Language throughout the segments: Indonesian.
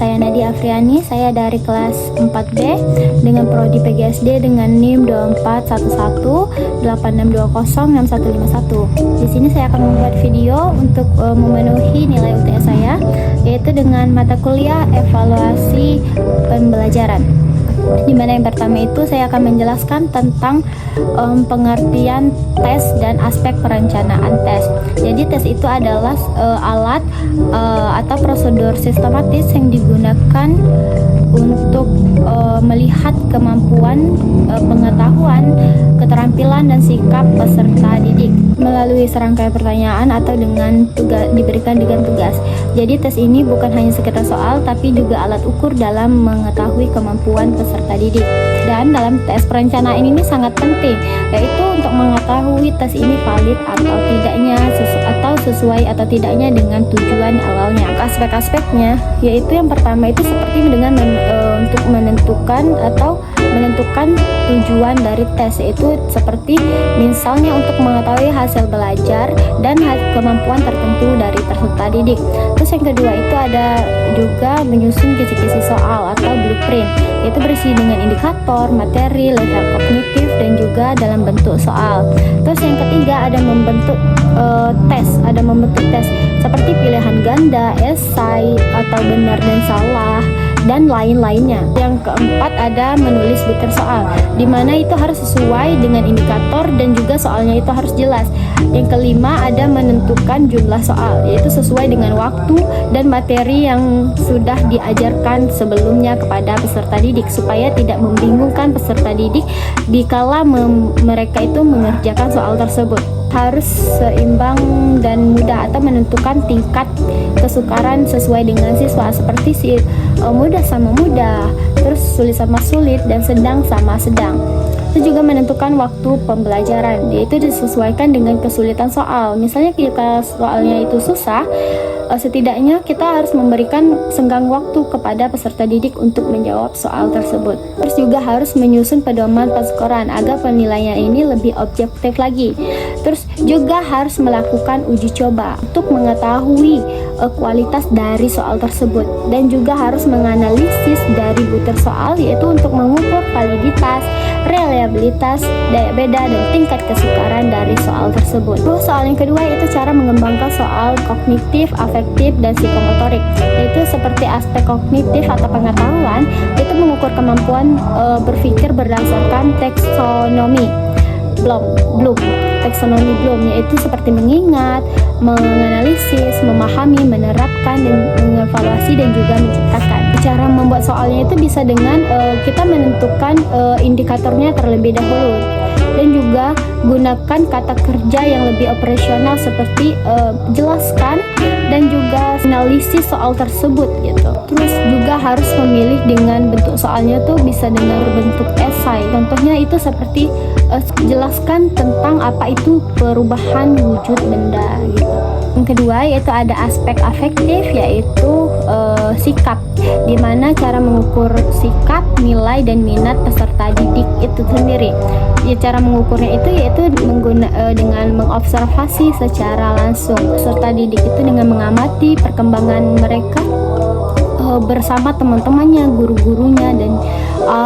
saya Nadia Afriani, saya dari kelas 4B dengan prodi PGSD dengan NIM 241186206151. Di sini saya akan membuat video untuk memenuhi nilai UTS saya, yaitu dengan mata kuliah evaluasi pembelajaran. Di mana yang pertama itu saya akan menjelaskan tentang pengertian tes dan aspek perencanaan tes. Jadi tes itu adalah alat atau prosedur sistematis yang digunakan untuk melihat kemampuan, pengetahuan, keterampilan dan sikap peserta didik melalui serangkaian pertanyaan atau dengan diberikan dengan tugas. Jadi tes ini bukan hanya sekedar soal, tapi juga alat ukur dalam mengetahui kemampuan peserta didik. Dan dalam tes perencanaan ini sangat penting, yaitu untuk mengetahui tes ini valid atau tidaknya, atau sesuai atau tidaknya dengan tujuan awalnya. Aspek-aspeknya yaitu yang pertama itu seperti dengan untuk menentukan tujuan dari tes, yaitu seperti misalnya untuk mengetahui hasil belajar dan kemampuan tertentu dari peserta didik. Terus yang kedua itu ada juga menyusun kisi-kisi soal atau blueprint, yaitu berisi dengan indikator, materi, level kognitif dan juga dalam bentuk soal. Terus yang ketiga ada membentuk tes seperti pilihan ganda, esai atau benar dan salah dan lain-lainnya. Yang keempat ada menulis butir soal, di mana itu harus sesuai dengan indikator dan juga soalnya itu harus jelas. Yang kelima ada menentukan jumlah soal, yaitu sesuai dengan waktu dan materi yang sudah diajarkan sebelumnya kepada peserta didik, supaya tidak membingungkan peserta didik dikala mereka itu mengerjakan soal tersebut. Harus seimbang dan mudah atau menentukan tingkat kesukaran sesuai dengan siswa, seperti mudah sama mudah, terus sulit sama sulit, dan sedang sama sedang. Itu juga menentukan waktu pembelajaran, yaitu disesuaikan dengan kesulitan soal. Misalnya jika soalnya itu susah, setidaknya kita harus memberikan senggang waktu kepada peserta didik untuk menjawab soal tersebut. Terus juga harus menyusun pedoman penskoran agar penilaian ini lebih objektif lagi. Terus juga harus melakukan uji coba untuk mengetahui kualitas dari soal tersebut, dan juga harus menganalisis dari butir soal, yaitu untuk mengukur validitas, reliabilitas, daya beda, dan tingkat kesukaran dari soal tersebut. Terus soal yang kedua yaitu cara mengembangkan soal kognitif, afektif, dan psikomotorik, yaitu seperti aspek kognitif atau pengetahuan, yaitu mengukur kemampuan berpikir berdasarkan taksonomi Bloom, yaitu seperti mengingat, menganalisis, memahami, menerapkan, dan mengevaluasi, dan juga menciptakan. Cara membuat soalnya itu bisa dengan kita menentukan indikatornya terlebih dahulu, dan juga gunakan kata kerja yang lebih operasional seperti jelaskan dan juga analisis soal tersebut gitu. Terus juga harus memilih dengan bentuk soalnya tuh bisa dengan bentuk esai. Contohnya itu seperti jelaskan tentang apa itu perubahan wujud benda gitu. Yang kedua yaitu ada aspek afektif, yaitu sikap, di mana cara mengukur sikap, nilai, dan minat peserta didik itu sendiri. Ya, cara mengukurnya itu yaitu dengan mengobservasi secara langsung peserta didik itu dengan mengamati perkembangan mereka bersama teman-temannya, guru-gurunya, dan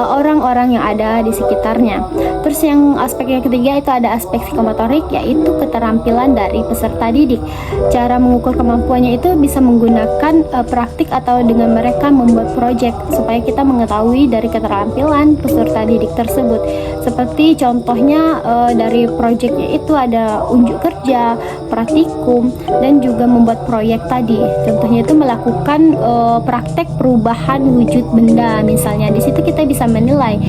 orang-orang yang ada di sekitarnya. Terus yang aspek yang ketiga itu ada aspek psikomotorik, yaitu keterampilan dari peserta didik. Cara mengukur kemampuannya itu bisa menggunakan praktik atau dengan mereka membuat proyek, supaya kita mengetahui dari keterampilan peserta didik tersebut. Seperti contohnya dari proyeknya itu ada unjuk kerja, praktikum, dan juga membuat proyek tadi. Contohnya itu melakukan praktek perubahan wujud benda misalnya. Di situ kita bisa menilai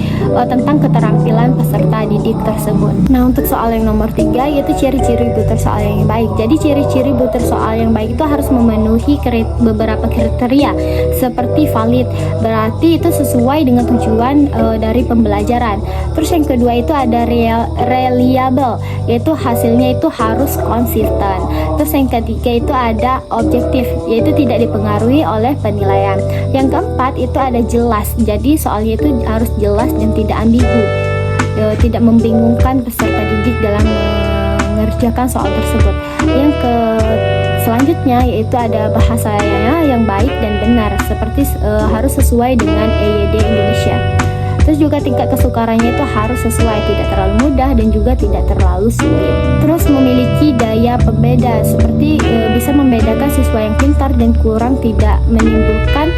tentang keterampilan peserta didik tersebut. Nah, untuk soal yang nomor 3 yaitu ciri-ciri butir soal yang baik. Jadi ciri-ciri butir soal yang baik itu harus memenuhi beberapa kriteria seperti valid, berarti itu sesuai dengan tujuan dari pembelajaran. Terus yang kedua itu ada reliable, yaitu hasilnya itu harus konsisten. Terus yang ketiga itu ada objektif, yaitu tidak dipengaruhi oleh penilaian. Yang keempat itu ada jelas, jadi soalnya itu harus jelas dan tidak ambigu, tidak membingungkan peserta didik dalam mengerjakan soal tersebut. Selanjutnya selanjutnya yaitu ada bahasanya yang baik dan benar, seperti harus sesuai dengan EYD Indonesia. Terus juga tingkat kesukarannya itu harus sesuai, tidak terlalu mudah dan juga tidak terlalu sulit. Terus memiliki daya pembeda, seperti bisa membedakan siswa yang pintar dan kurang, tidak menimbulkan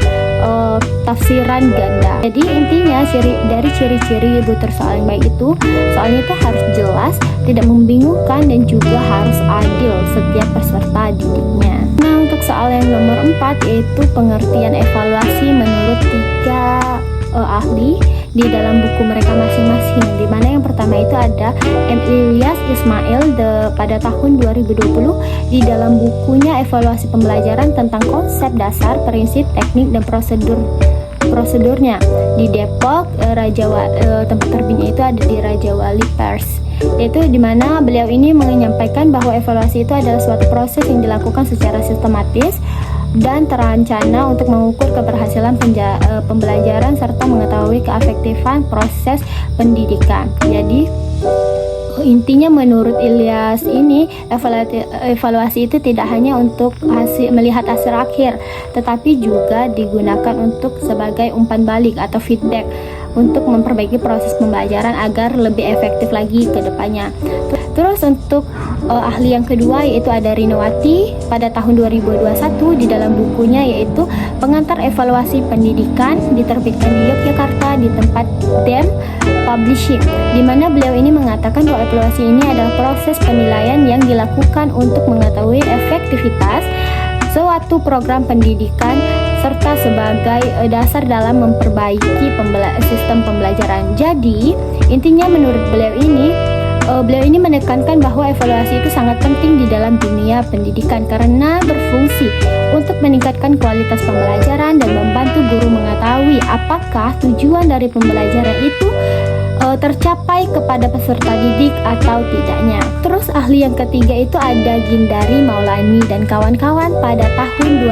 tafsiran ganda. Jadi intinya dari ciri-ciri butir soal yang baik itu, soalnya itu harus jelas, tidak membingungkan, dan juga harus adil setiap peserta didiknya. Nah, untuk soal yang nomor 4 yaitu pengertian evaluasi menurut 3 ahli di dalam buku mereka masing-masing, di mana yang pertama itu ada M. Ilyas Ismail pada tahun 2020 di dalam bukunya Evaluasi Pembelajaran tentang Konsep Dasar, Prinsip, Teknik, dan Prosedurnya di Depok, tempat terbitnya itu ada di Raja Wali Pers, yaitu di mana beliau ini menyampaikan bahwa evaluasi itu adalah suatu proses yang dilakukan secara sistematis dan terencana untuk mengukur keberhasilan pembelajaran serta mengetahui keefektifan proses pendidikan. Jadi intinya menurut Ilyas ini, evaluasi itu tidak hanya untuk melihat hasil akhir, tetapi juga digunakan untuk sebagai umpan balik atau feedback untuk memperbaiki proses pembelajaran agar lebih efektif lagi ke depannya. Terus untuk ahli yang kedua yaitu ada Rinowati pada tahun 2021 di dalam bukunya yaitu Pengantar Evaluasi Pendidikan, diterbitkan di Yogyakarta di tempat DEM Publishing, di mana beliau ini mengatakan bahwa evaluasi ini adalah proses penilaian yang dilakukan untuk mengetahui efektivitas suatu program pendidikan serta sebagai dasar dalam memperbaiki sistem pembelajaran. Jadi intinya menurut beliau ini menekankan bahwa evaluasi itu sangat penting di dalam dunia pendidikan karena berfungsi untuk meningkatkan kualitas pembelajaran dan membantu guru mengetahui apakah tujuan dari pembelajaran itu tercapai kepada peserta didik atau tidaknya. Terus ahli yang ketiga itu ada Gindari Maulani dan kawan-kawan pada tahun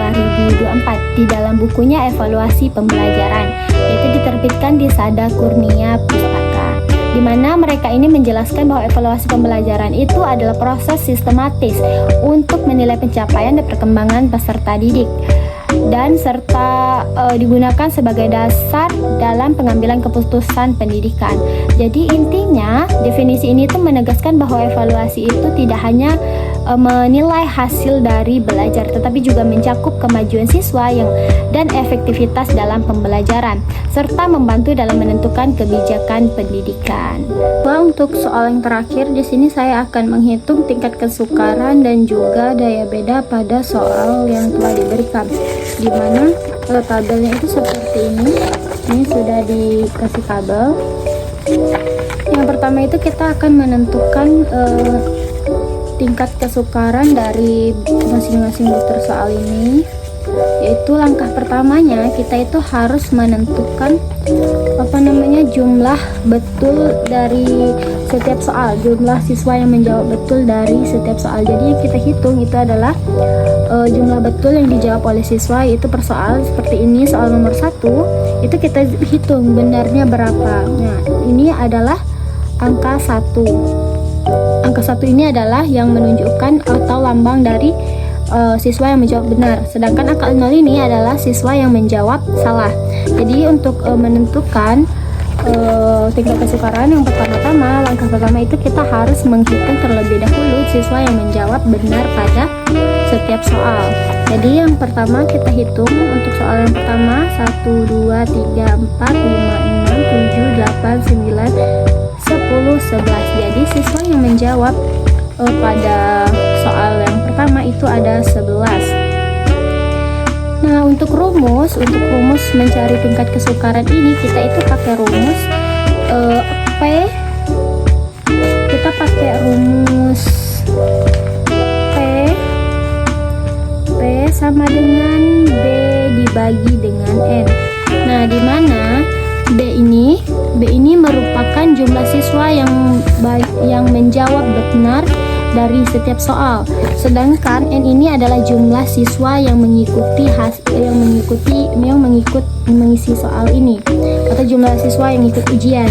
2024 di dalam bukunya Evaluasi Pembelajaran, yaitu diterbitkan di Sada Kurnia Pustaka, di mana mereka ini menjelaskan bahwa evaluasi pembelajaran itu adalah proses sistematis untuk menilai pencapaian dan perkembangan peserta didik dan serta digunakan sebagai dasar dalam pengambilan keputusan pendidikan. Jadi intinya definisi ini tuh menegaskan bahwa evaluasi itu tidak hanya menilai hasil dari belajar, tetapi juga mencakup kemajuan siswa dan efektivitas dalam pembelajaran serta membantu dalam menentukan kebijakan pendidikan. Untuk soal yang terakhir di sini saya akan menghitung tingkat kesukaran dan juga daya beda pada soal yang telah diberikan, di mana tabelnya itu seperti ini. Ini sudah dikasih tabel. Yang pertama itu kita akan menentukan tingkat kesukaran dari masing-masing butir soal ini, yaitu langkah pertamanya kita itu harus menentukan jumlah betul dari setiap soal, jumlah siswa yang menjawab betul dari setiap soal. Jadi yang kita hitung itu adalah jumlah betul yang dijawab oleh siswa, yaitu per soal seperti ini. Soal nomor 1 itu kita hitung benarnya berapa. Nah, ini adalah angka 1. Angka 1 ini adalah yang menunjukkan atau lambang dari siswa yang menjawab benar, sedangkan angka 0 ini adalah siswa yang menjawab salah. Jadi untuk menentukan tingkat kesukaran, yang pertama-tama, langkah pertama itu kita harus menghitung terlebih dahulu siswa yang menjawab benar pada setiap soal. Jadi yang pertama kita hitung untuk soal yang pertama 1, 2, 3, 4, 5, 6, 7, 8, 9, 10, 11. Jadi siswa yang menjawab pada soal yang pertama itu ada 11. Nah, untuk rumus mencari tingkat kesukaran ini kita itu pakai rumus P. Kita pakai rumus P sama dengan B dibagi dengan N. Nah, di mana B ini merupakan jumlah siswa yang menjawab benar dari setiap soal, sedangkan N ini adalah jumlah siswa yang mengikuti mengisi soal ini, atau jumlah siswa yang ikut ujian.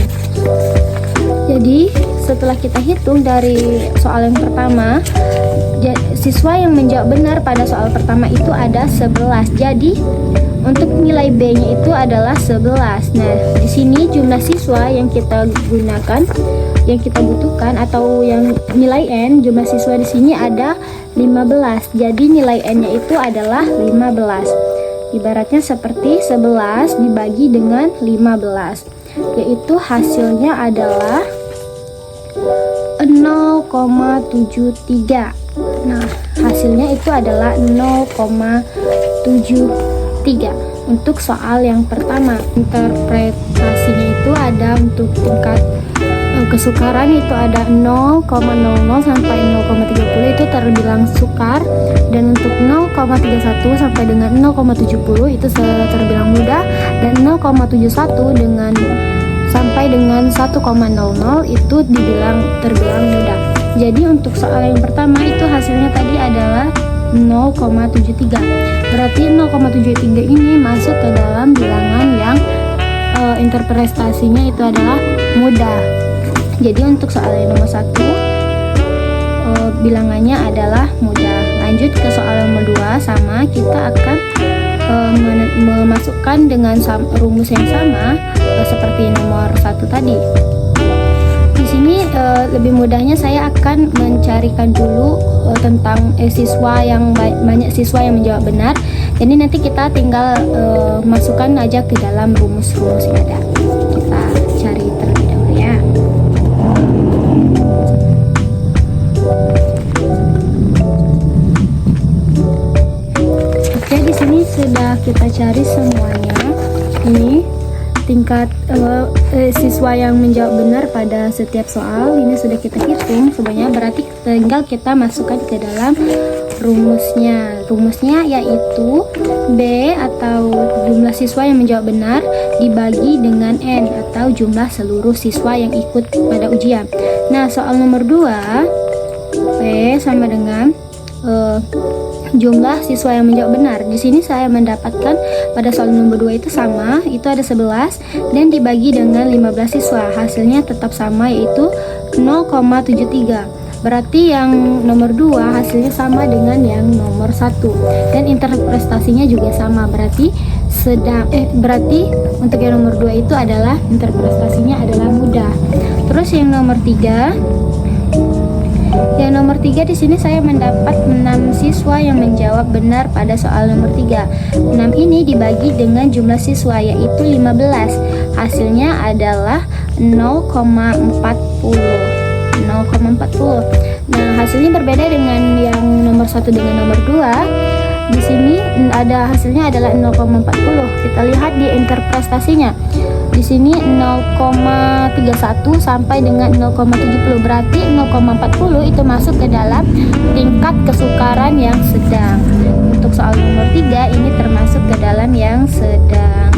Jadi setelah kita hitung dari soal yang pertama, Siswa yang menjawab benar pada soal pertama itu ada 11. Jadi untuk nilai B-nya itu adalah 11. Nah, di sini jumlah siswa yang kita gunakan, yang kita butuhkan atau yang nilai N, jumlah siswa di sini ada 15. Jadi nilai N-nya itu adalah 15. Ibaratnya seperti 11 dibagi dengan 15, yaitu hasilnya adalah 0,73. Nah, hasilnya itu adalah 0,73 untuk soal yang pertama. Interpretasinya itu ada untuk tingkat kesukaran itu ada 0,00 sampai 0,30 itu terbilang sukar, dan untuk 0,31 sampai dengan 0,70 itu terbilang mudah, dan 0,71 dengan sampai dengan 1,00 itu terbilang mudah. Jadi untuk soal yang pertama itu hasilnya tadi adalah 0,73. Berarti 0,73 ini masuk ke dalam bilangan yang interpretasinya itu adalah mudah. Jadi untuk soal yang nomor 1 bilangannya adalah mudah. Lanjut ke soal nomor 2, sama kita akan memasukkan dengan rumus yang sama seperti nomor 1 tadi. Di sini lebih mudahnya saya akan mencarikan dulu tentang siswa yang banyak siswa yang menjawab benar. Jadi nanti kita tinggal masukkan aja ke dalam rumus-rumus yang ada. Kita cari terlebih dahulu ya. Oke, di sini sudah kita cari semuanya. Ini tingkat siswa yang menjawab benar pada setiap soal ini sudah kita hitung semuanya. Berarti tinggal kita masukkan ke dalam rumusnya yaitu B atau jumlah siswa yang menjawab benar dibagi dengan N atau jumlah seluruh siswa yang ikut pada ujian. Nah, soal nomor 2 P sama dengan jumlah siswa yang menjawab benar. Di sini saya mendapatkan pada soal nomor 2 itu sama, itu ada 11 dan dibagi dengan 15 siswa. Hasilnya tetap sama yaitu 0,73. Berarti yang nomor 2 hasilnya sama dengan yang nomor 1 dan interpretasinya juga sama. Berarti untuk yang nomor 2 itu adalah interpretasinya adalah mudah. Terus yang nomor 3 di sini saya mendapat 6 siswa yang menjawab benar pada soal nomor 3. 6 ini dibagi dengan jumlah siswa yaitu 15. Hasilnya adalah 0,40. Nah, hasilnya berbeda dengan yang nomor 1 dengan nomor 2. Di sini ada hasilnya adalah 0,40. Kita lihat di interpretasinya. Di sini 0,31 sampai dengan 0,70. Berarti 0,40 itu masuk ke dalam tingkat kesukaran yang sedang. Untuk soal nomor 3 ini termasuk ke dalam yang sedang.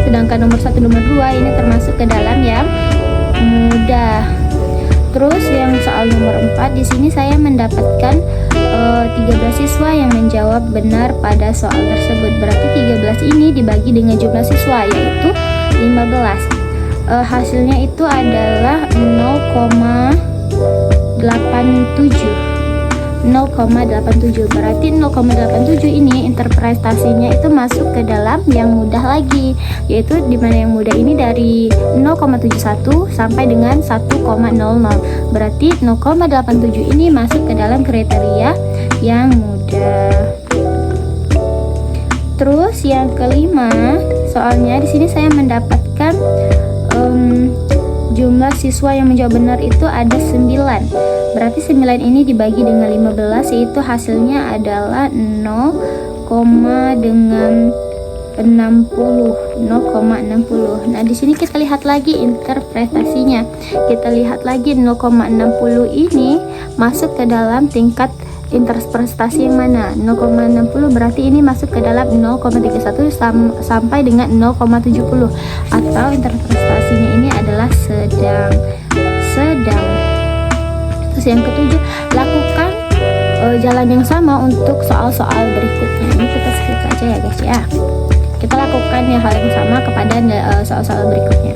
Sedangkan nomor 1 nomor 2 ini termasuk ke dalam yang mudah. Terus yang soal nomor 4 di sini saya mendapatkan 13 siswa yang menjawab benar pada soal tersebut. Berarti 13 ini dibagi dengan jumlah siswa yaitu 15. Hasilnya itu adalah 0,87. Berarti 0,87 ini interpretasinya itu masuk ke dalam yang mudah lagi, yaitu dimana yang mudah ini dari 0,71 sampai dengan 1,00. Berarti 0,87 ini masuk ke dalam kriteria yang mudah. Terus yang kelima, soalnya di sini saya mendapatkan jumlah siswa yang menjawab benar itu ada 9. Berarti 9 ini dibagi dengan 15 yaitu hasilnya adalah 0,60. Nah, di sini kita lihat lagi interpretasinya. Kita lihat lagi 0,60 ini masuk ke dalam tingkat interpretasi yang mana? 0,60 berarti ini masuk ke dalam 0,31 sampai dengan 0,70 atau interpretasinya ini adalah sedang. Terus yang ketujuh, lakukan jalan yang sama untuk soal-soal berikutnya. Ini kita skip aja ya guys ya. Kita lakukan hal yang sama kepada soal-soal berikutnya.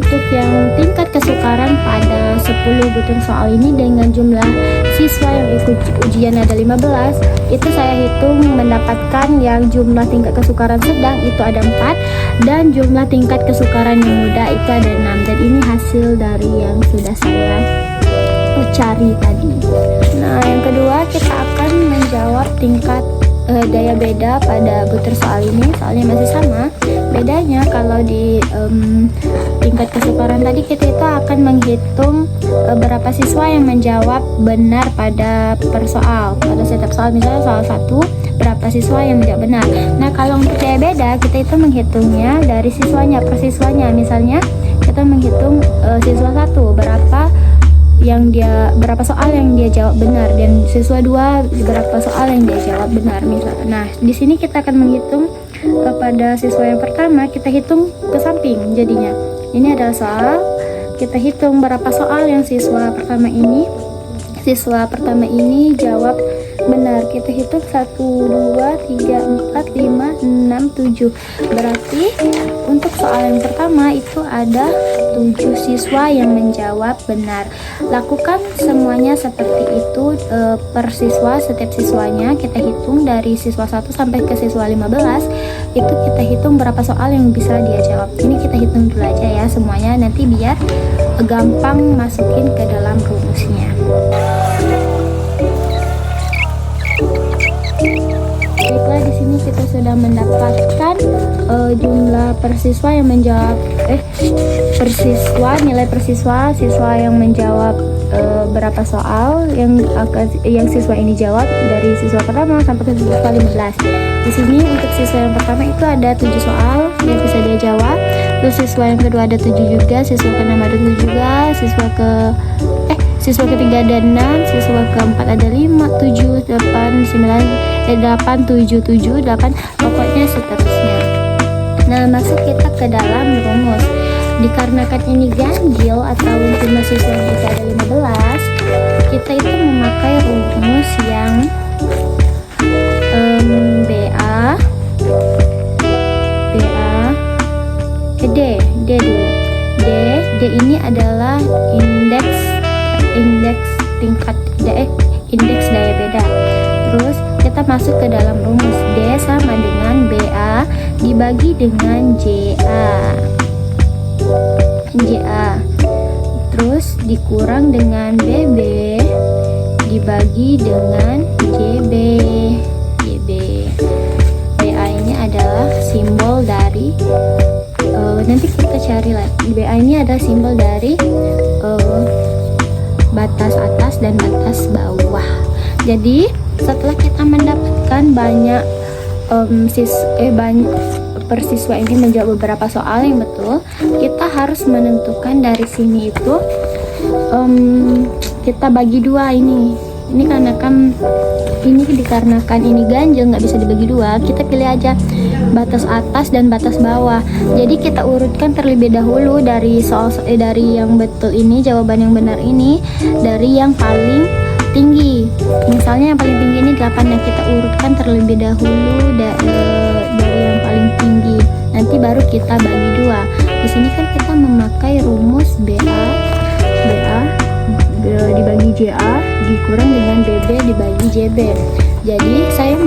untuk yang tingkat kesukaran pada 10 butir soal ini dengan jumlah siswa yang ikut ujian ada 15, itu saya hitung mendapatkan yang jumlah tingkat kesukaran sedang itu ada 4 dan jumlah tingkat kesukaran yang mudah itu ada 6, dan ini hasil dari yang sudah saya cari tadi. Nah, yang kedua kita akan menjawab tingkat daya beda pada butir soal ini. Soalnya masih sama, bedanya kalau di tingkat kesukaran tadi kita itu akan menghitung berapa siswa yang menjawab benar pada per soal, pada setiap soal. Misalnya soal 1 berapa siswa yang menjawab benar. Nah, kalau untuk daya beda kita itu menghitungnya dari siswanya per siswanya. Misalnya kita menghitung siswa 1 berapa soal yang dia jawab benar, dan siswa 2 berapa soal yang dia jawab benar misalnya. Nah, di sini kita akan menghitung kepada siswa yang pertama, kita hitung ke samping. Jadinya ini adalah soal, kita hitung berapa soal yang siswa pertama ini jawab benar. Kita hitung 1, 2, 3, 4, 5, 6, 7. Berarti untuk soal yang pertama itu ada 7 siswa yang menjawab benar. Lakukan semuanya seperti itu per siswa. Setiap siswanya kita hitung dari siswa 1 sampai ke siswa 15. Itu kita hitung berapa soal yang bisa dia jawab. Ini kita hitung dulu aja ya semuanya, nanti biar gampang masukin ke dalam rumusnya. Baiklah, di sini kita sudah mendapatkan jumlah persiswa yang menjawab nilai persiswa siswa yang menjawab berapa soal yang siswa ini jawab dari siswa pertama sampai ke siswa 15. Di sini untuk siswa yang pertama itu ada 7 soal yang bisa dia jawab. Terus siswa yang kedua ada 7 juga, siswa ke-6 ada 7 juga, siswa ketiga ada 6, siswa keempat ada 5, 7, 8, 9, 8, 7, 7, 8, pokoknya seterusnya. Nah, masuk kita ke dalam rumus. Dikarenakan ini ganjil atau jumlah siswa yang bisa ada 15, kita itu memakai rumus yang D dulu. D ini adalah indeks tingkat indeks daya beda. Terus kita masuk ke dalam rumus. D sama dengan BA dibagi dengan JA. Terus dikurang dengan BB dibagi dengan JB. BA ini adalah simbol dari nanti kita cari lagi. BA ini adalah simbol dari batas atas dan batas bawah. Jadi setelah kita mendapatkan banyak persiswa ini menjawab beberapa soal yang betul, kita harus menentukan dari sini itu kita bagi dua ini dikarenakan ini ganjil nggak bisa dibagi dua, kita pilih aja batas atas dan batas bawah. Jadi kita urutkan terlebih dahulu dari dari yang betul ini, jawaban yang benar ini dari yang paling tinggi. Misalnya yang paling tinggi ini 8, yang kita urutkan terlebih dahulu dari yang paling tinggi. Nanti baru kita bagi dua. Di sini kan kita memakai rumus BA dibagi JA dikurang dengan BB dibagi JB. Jadi saya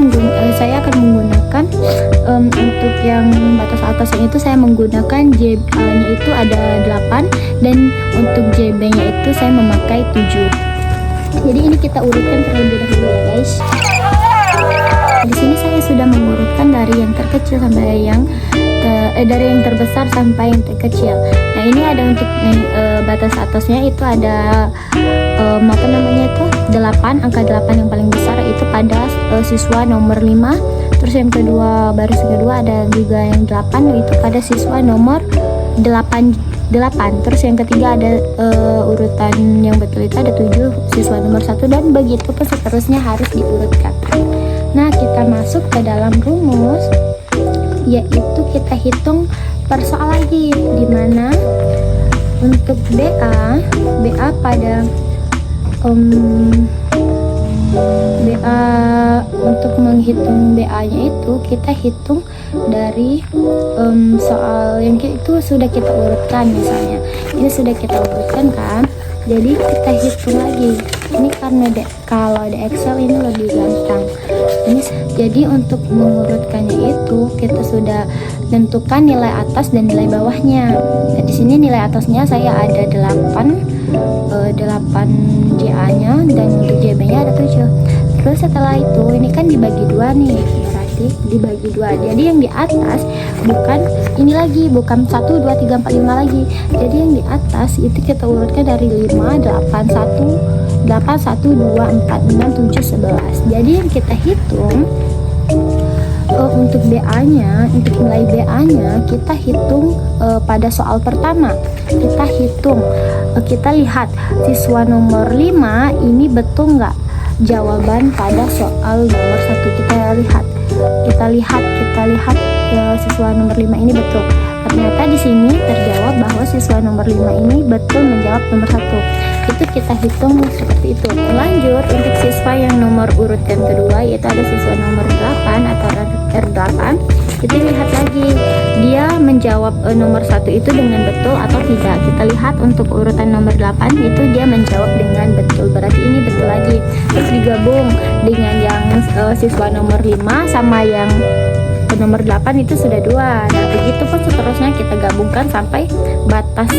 akan menggunakan untuk yang batas atasnya itu saya menggunakan JA-nya itu ada 8 dan untuk JB-nya itu saya memakai 7. Jadi ini kita urutkan terlebih dahulu ya guys. Di sini saya sudah mengurutkan dari yang terkecil sampai dari yang terbesar sampai yang terkecil. Nah, ini ada untuk batas atasnya itu ada 8, angka 8 yang paling besar itu pada siswa nomor 5. Terus yang kedua, baris kedua ada juga yang 8 itu pada siswa nomor 8. Terus yang ketiga ada urutan yang betul itu ada 7 siswa nomor 1 dan begitu pun seterusnya harus diurutkan. Nah, kita masuk ke dalam rumus, yaitu kita hitung per soal lagi, dimana untuk BA pada BA, untuk menghitung BA-nya itu kita hitung dari soal yang itu sudah kita urutkan. Misalnya ini sudah kita urutkan kan, jadi kita hitung lagi. Ini karena kalau di Excel ini lebih gampang. Ini jadi untuk mengurutkannya itu kita sudah tentukan nilai atas dan nilai bawahnya. Nah, di sini nilai atasnya saya ada 8 JA-nya, dan untuk JB-nya ada 7. Terus setelah itu ini kan dibagi 2 nih, berarti dibagi 2. Jadi yang di atas bukan ini lagi, bukan 1 2 3 4 5 lagi. Jadi yang di atas itu kita urutkan dari 5 8 1 2 4 6 7 11. Jadi yang kita hitung untuk BA-nya, untuk nilai BA-nya kita hitung pada soal pertama. Kita hitung, kita lihat siswa nomor 5 ini betul nggak jawaban pada soal nomor 1. Kita lihat siswa nomor 5 ini betul. Ternyata di sini terjawab bahwa siswa nomor 5 ini betul menjawab nomor 1. Itu kita hitung seperti itu. Lanjut untuk siswa yang nomor urutan kedua, yaitu ada siswa nomor 8 atau R8. Kita lihat lagi dia menjawab nomor 1 itu dengan betul atau tidak. Kita lihat untuk urutan nomor 8 itu dia menjawab dengan betul, berarti ini betul lagi. Terus digabung dengan yang siswa nomor 5 sama yang nomor 8 itu sudah 2. Nah begitu pun seterusnya kita gabungkan sampai batas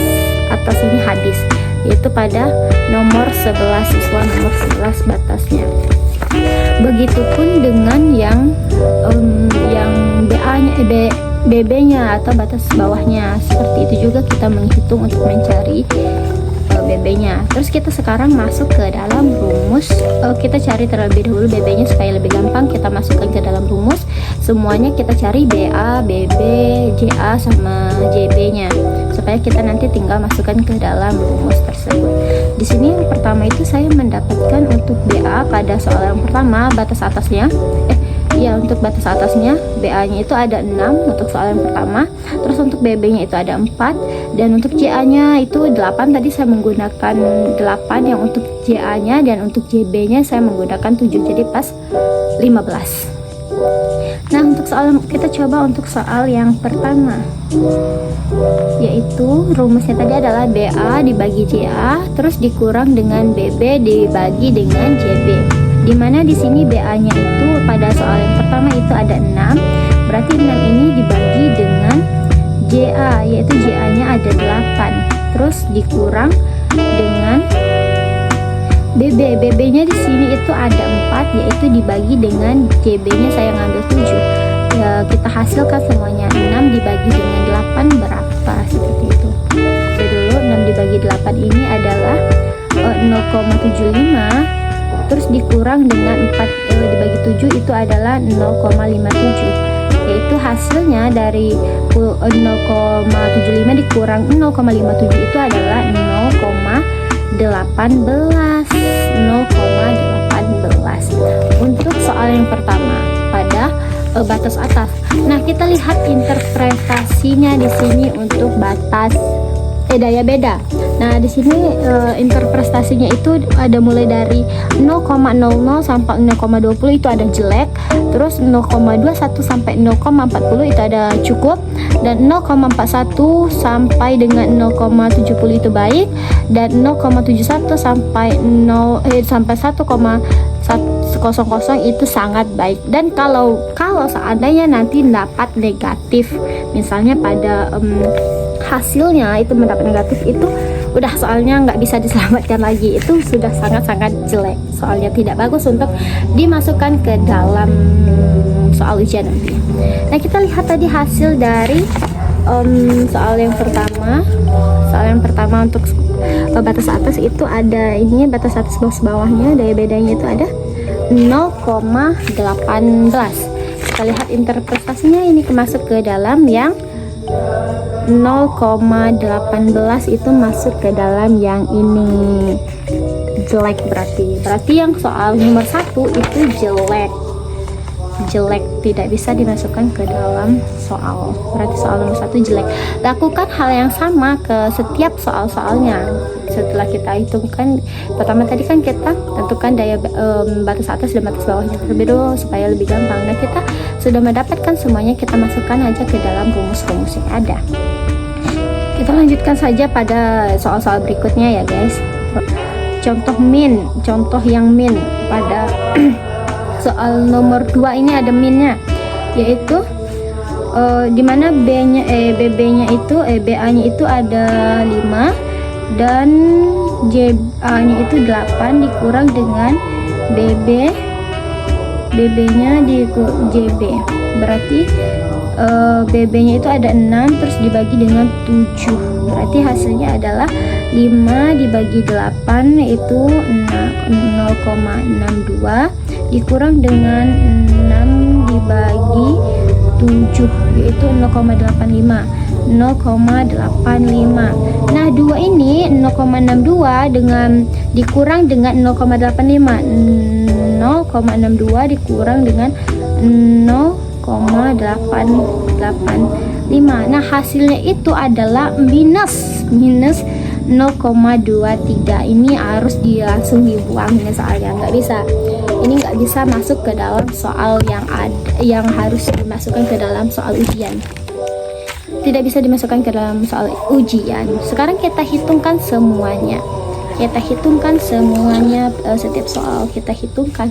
atas ini habis, yaitu pada nomor 11, siswa nomor 11 batasnya. Begitupun dengan yang BA-nya, BB-nya atau batas bawahnya. Seperti itu juga kita menghitung untuk mencari BB-nya. Terus kita sekarang masuk ke dalam rumus. Kita cari terlebih dahulu BB-nya supaya lebih gampang. Kita masukkan ke dalam rumus. Semuanya kita cari BA, BB, JA sama JB-nya, supaya kita nanti tinggal masukkan ke dalam rumus tersebut. Di sini yang pertama itu saya mendapatkan untuk BA pada soal yang pertama batas atasnya. Untuk batas atasnya BA-nya itu ada 6 untuk soal yang pertama. Terus untuk BB-nya itu ada 4, dan untuk JA-nya itu 8. Tadi saya menggunakan 8 yang untuk JA-nya, dan untuk JB-nya saya menggunakan 7, jadi pas 15. Nah untuk soal, kita coba untuk soal yang pertama, yaitu rumusnya tadi adalah BA dibagi JA terus dikurang dengan BB dibagi dengan JB. Dimana di sini BA-nya itu pada soal yang pertama itu ada 6, berarti 6 ini dibagi dengan JA, yaitu JA-nya ada 8, terus dikurang dengan BB-nya di sini itu ada 4, yaitu dibagi dengan JB-nya saya ngambil 7. Ya, kita hasilkan semuanya. 6 dibagi dengan 8 berapa? Seperti itu. Oke, dulu 6 dibagi 8 ini adalah 0,75, terus dikurang dengan 4 dibagi 7 itu adalah 0,57, yaitu hasilnya dari 0,75 dikurang 0,57 itu adalah 0,18. Untuk soal yang pertama pada batas atas. Nah, kita lihat interpretasinya di sini untuk batas daya beda. Nah, di sini interpretasinya itu ada mulai dari 0,00 sampai 0,20 itu ada jelek, terus 0,21 sampai 0,40 itu ada cukup, dan 0,41 sampai dengan 0,70 itu baik, dan 0,71 sampai 1,100 itu sangat baik. Dan kalau seandainya nanti dapat negatif, misalnya pada hasilnya itu mendapat negatif, itu udah soalnya nggak bisa diselamatkan lagi, itu sudah sangat-sangat jelek, soalnya tidak bagus untuk dimasukkan ke dalam soal ujian nanti. Nah, kita lihat tadi hasil dari soal yang pertama untuk batas atas itu ada ini, batas atas bawahnya daya bedanya itu ada 0,18. Kita lihat interpretasinya, ini masuk ke dalam yang 0,18 itu masuk ke dalam yang ini, jelek. Berarti yang soal nomor 1 itu jelek. jelek, tidak bisa dimasukkan ke dalam soal. Berarti soal nomor 1 jelek. Lakukan hal yang sama ke setiap soal-soalnya. Setelah kita hitungkan, pertama tadi kan kita tentukan daya batas atas dan batas bawahnya terlebih dulu supaya lebih gampang. Nah, kita sudah mendapatkan semuanya, kita masukkan aja ke dalam rumus-rumus yang ada. Kita lanjutkan saja pada soal-soal berikutnya ya guys. Contoh yang min pada soal nomor 2 ini ada minnya, yaitu dimana BB-nya itu BA-nya itu ada 5 dan JA-nya itu 8 dikurang dengan BB-nya di JB. Berarti BB-nya itu ada 6 terus dibagi dengan 7. Berarti hasilnya adalah 5 dibagi 8 yaitu 0,62 dikurang dengan 6 dibagi 7 yaitu 0,85. Nah, 2 ini 0,62 dengan dikurang dengan 0,85. 0,62 dikurang dengan 0,885. Nah, hasilnya itu adalah minus 0,23. Ini harus langsung dibuang ini soalnya, nggak bisa. Ini nggak bisa masuk ke dalam soal yang harus dimasukkan ke dalam soal ujian. Tidak bisa dimasukkan ke dalam soal ujian. Sekarang kita hitungkan semuanya. Setiap soal kita hitungkan.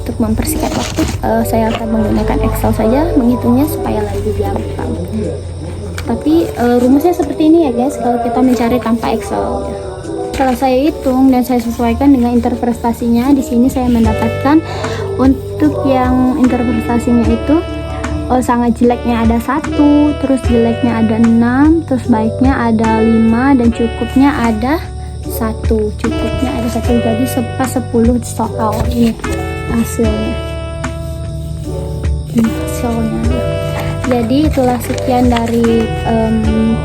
Untuk mempersingkat waktu, saya akan menggunakan Excel saja menghitungnya supaya lebih gampang. Tapi rumusnya seperti ini ya guys, kalau kita mencari tanpa Excel. Setelah saya hitung dan saya sesuaikan dengan interpretasinya, di sini saya mendapatkan untuk yang interpretasinya itu sangat jeleknya ada 1, terus jeleknya ada 6, terus baiknya ada 5, dan cukupnya ada 1. Jadi pas 10 soal ini hasilnya. Jadi itulah sekian dari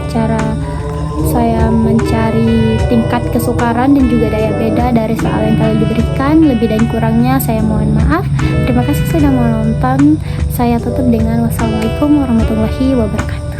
cara saya mencari tingkat kesukaran dan juga daya beda dari soal yang kalian diberikan. Lebih dan kurangnya saya mohon maaf. Terima kasih sudah menonton. Saya tutup dengan wassalamualaikum warahmatullahi wabarakatuh.